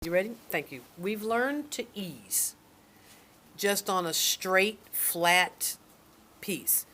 You ready? Thank you. We've learned to ease just on a straight, flat piece.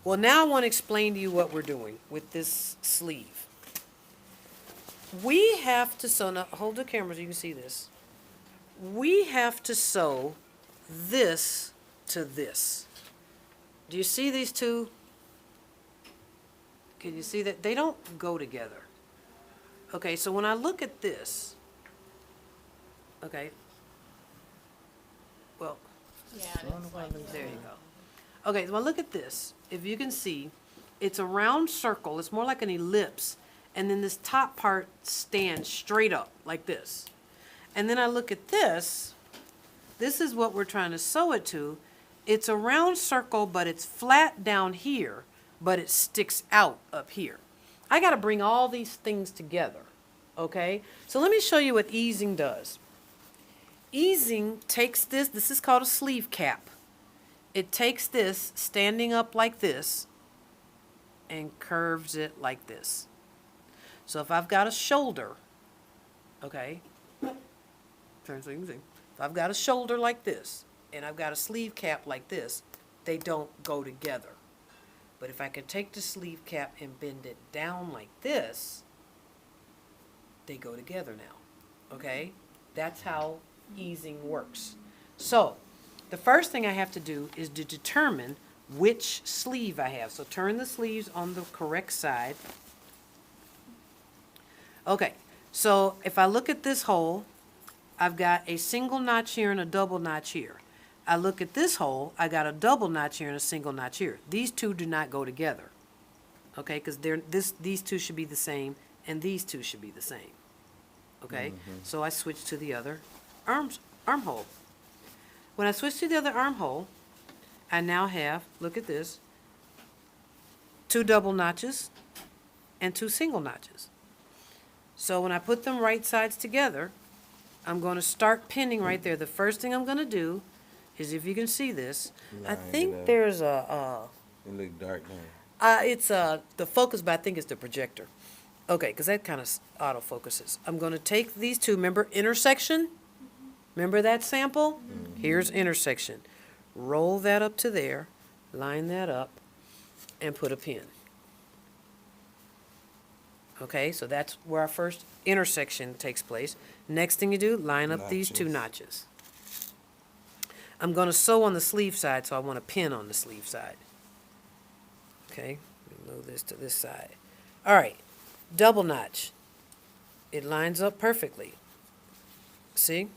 Well, now I want to explain to you what we're doing with this sleeve. We have to sew, now hold the camera so you can see this. We have to sew this to this. Do you see these two? Can you see that? They don't go together. Okay, so when I look at this, okay, well, Yeah, it's like, there you go. Okay, well, look at this. If you can see, it's a round circle. It's more like an ellipse. And then this top part stands straight up like this. And then I look at this. This is what we're trying to sew it to. It's a round circle, but it's flat down here, but it sticks out up here. I got to bring all these things together, okay? So let me show you what easing does. Easing takes this is called a sleeve cap. It takes this, standing up like this, and curves it like this. So if I've got a shoulder, okay, turn so you can see. If I've got a shoulder like this, and I've got a sleeve cap like this, they don't go together. But if I can take the sleeve cap and bend it down like this, they go together now, okay? That's how easing works. So the first thing I have to do is to determine which sleeve I have. So turn the sleeves on the correct side. Okay, so if I look at this hole, I've got a single notch here and a double notch here. I look at this hole, I got a double notch here and a single notch here. These two do not go together, okay, because these two should be the same and these two should be the same, okay? So I switch to the other armhole. When I switch to the other armhole, I now have, look at this, 2 double notches and 2 single notches. So when I put them right sides together, I'm going to start pinning right there. The first thing I'm going to do is, if you can see this, I think there's a, It look dark now. it's the focus, but I think it's the projector. Okay, because that kind of autofocuses. I'm going to take these two, remember intersection? Remember that sample? Here's intersection. Roll that up to there, line that up, and put a pin. Okay, so that's where our first intersection takes place. Next thing you do, line up these 2 notches. I'm going to sew on the sleeve side, so I want a pin on the sleeve side. Okay, move this to this side. All right, double notch. It lines up perfectly. See?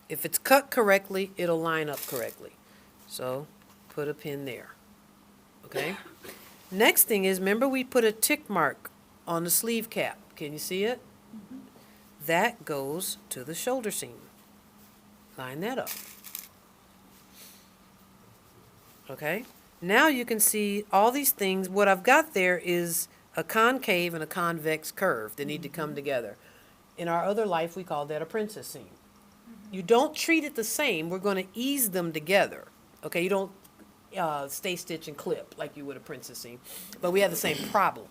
If it's cut correctly, it'll line up correctly. So put a pin there. Okay? Next thing is, remember we put a tick mark on the sleeve cap. Can you see it? That goes to the shoulder seam. Line that up. Okay? Now you can see all these things. What I've got there is a concave and a convex curve that need to come together. In our other life, we call that a princess seam. You don't treat it the same. We're going to ease them together. Okay? You don't stay stitch and clip like you would a princess seam. But we have the same problem.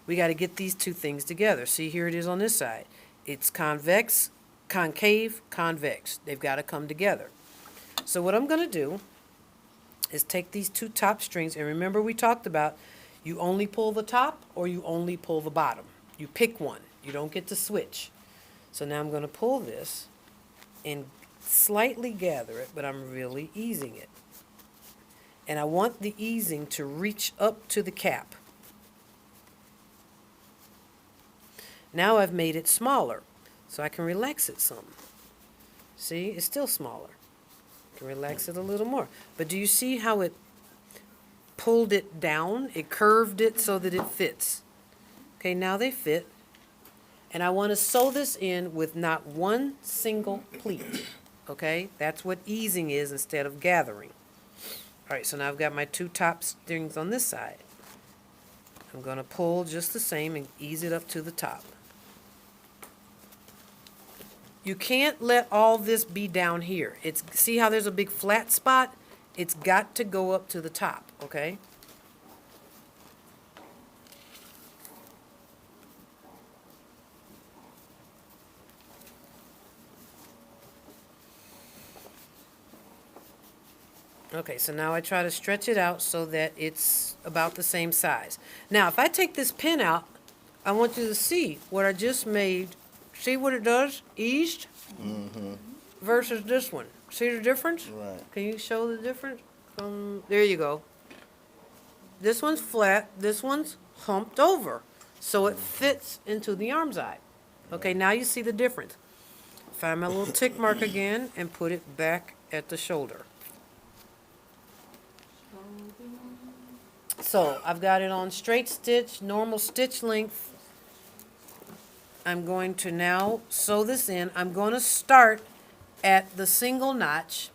We got to get these two things together. See, here it is on this side. It's convex, concave, convex. They've got to come together. So what I'm going to do is take these 2 top strings, and remember we talked about you only pull the top or you only pull the bottom. You pick one. You don't get to switch. So now I'm going to pull this and slightly gather it, but I'm really easing it. And I want the easing to reach up to the cap. Now I've made it smaller, so I can relax it some. See, it's still smaller. I can relax it a little more. But do you see how it pulled it down? It curved it so that it fits. Okay, now they fit. And I want to sew this in with not one single pleat. Okay, that's what easing is instead of gathering. All right, so now I've got my 2 top strings on this side. I'm going to pull just the same and ease it up to the top. You can't let all this be down here. See how there's a big flat spot? It's got to go up to the top, okay? Okay, so now I try to stretch it out so that it's about the same size. Now, if I take this pin out, I want you to see what I just made. See what it does? Eased versus this one. See the difference? Right. Can you show the difference? There you go. This one's flat, this one's humped over. So it fits into the armscye. Okay, now you see the difference. Find my little tick mark again and put it back at the shoulder. So I've got it on straight stitch, normal stitch length. I'm going to now sew this in. I'm going to start at the single notch.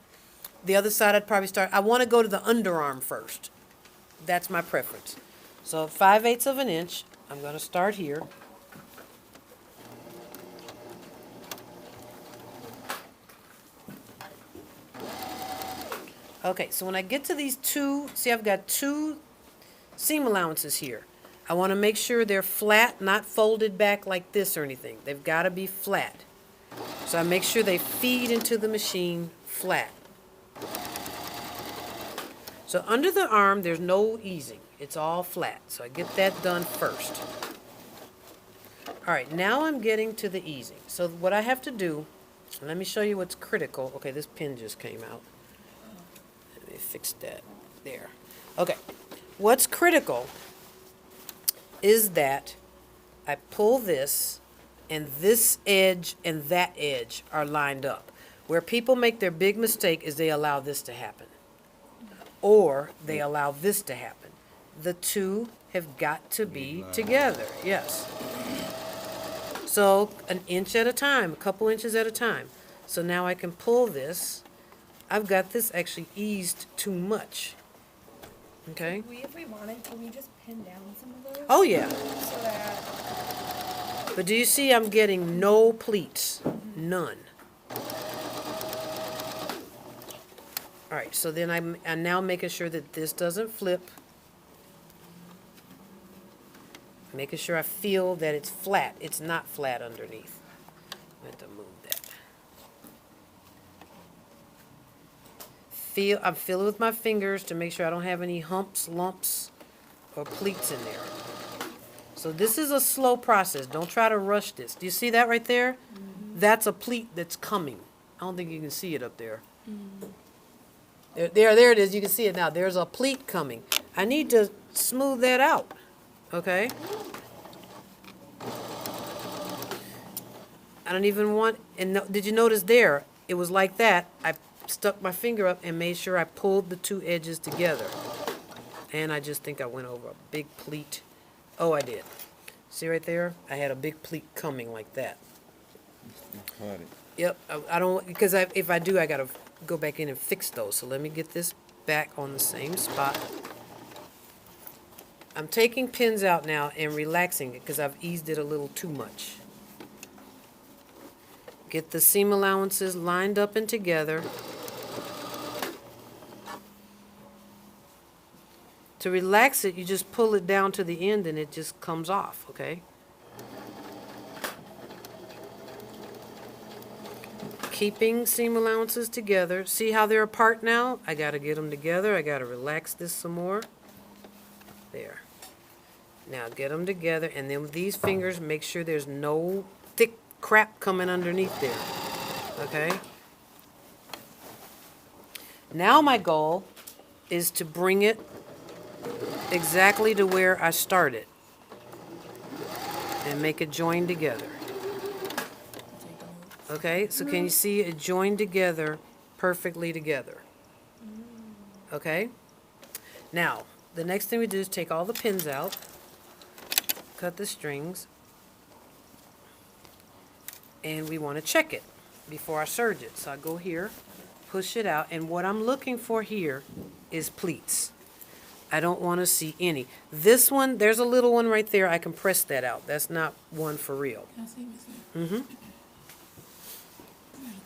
The other side I'd probably start, I want to go to the underarm first. That's my preference. So 5/8 of an inch, I'm going to start here. Okay, so when I get to these two, see I've got two seam allowances here. I want to make sure they're flat, not folded back like this or anything. They've got to be flat. So I make sure they feed into the machine flat. So under the arm, there's no easing. It's all flat. So I get that done first. All right, now I'm getting to the easing. So what I have to do, let me show you what's critical. Okay, this pin just came out. Let me fix that. There. Okay. What's critical is that I pull this, and this edge and that edge are lined up. Where people make their big mistake is they allow this to happen. Or they allow this to happen. The two have got to be together, yes. So an inch at a time, a couple inches at a time. So now I can pull this. I've got this actually eased too much. Okay? If we wanted, can we just pin down some of those? Oh, yeah. So that, But do you see I'm getting no pleats? None. All right, so then I'm now making sure that this doesn't flip. Making sure I feel that it's flat. It's not flat underneath. I have to move that. I'm feeling with my fingers to make sure I don't have any humps, lumps, or pleats in there. So this is a slow process. Don't try to rush this. Do you see that right there? That's a pleat that's coming. I don't think you can see it up there. There it is. You can see it now. There's a pleat coming. I need to smooth that out. Okay? I don't even want, and did you notice there? It was like that. I stuck my finger up and made sure I pulled the two edges together. And I just think I went over a big pleat. Oh, I did. See right there? I had a big pleat coming like that. Got it. Yep. I don't, because if I do, I got to go back in and fix those. So let me get this back on the same spot. I'm taking pins out now and relaxing it because I've eased it a little too much. Get the seam allowances lined up and together. To relax it, you just pull it down to the end and it just comes off, okay? Keeping seam allowances together. See how they're apart now? I gotta get them together. I gotta relax this some more. There. Now get them together, and then with these fingers, make sure there's no thick crap coming underneath there. Okay? Now my goal is to bring it exactly to where I started and make it join together. Okay, so can you see it joined together perfectly together? Okay? Now, the next thing we do is take all the pins out, cut the strings, and we want to check it before I serge it. So I go here, push it out, and what I'm looking for here is pleats. I don't want to see any. This one, there's a little one right there. I can press that out. That's not one for real.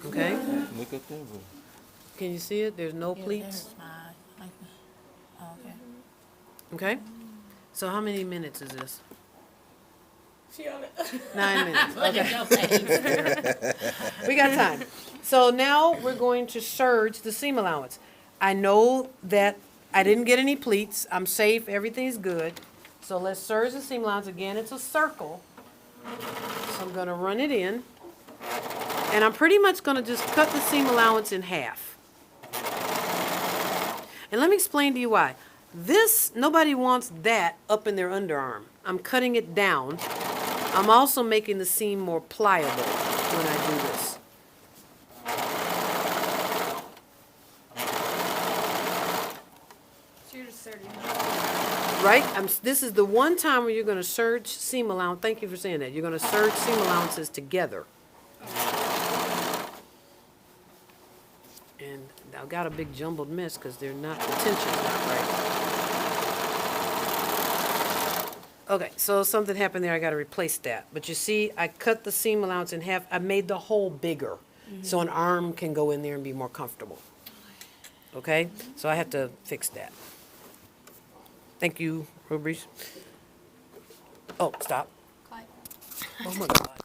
Okay? Look at that one. Can you see it? There's no pleats. Okay? So how many minutes is this? 9 minutes. Okay. We got time. So now we're going to serge the seam allowance. I know that I didn't get any pleats. I'm safe, everything's good. So let's serge the seam allowance again. It's a circle. So I'm gonna run it in. And I'm pretty much gonna just cut the seam allowance in half. And let me explain to you why. This, nobody wants that up in their underarm. I'm cutting it down. I'm also making the seam more pliable when I do this. So you're just serging. Right? This is the one time where you're going to serge seam allowance. Thank you for saying that. You're going to serge seam allowances together. And I've got a big jumbled mess because they're not, the tension's not right. Okay, so something happened there. I got to replace that. But you see, I cut the seam allowance in half. I made the hole bigger so an arm can go in there and be more comfortable. Okay? So I have to fix that. Thank you, Rubries. Oh, stop. Quiet. Oh my God.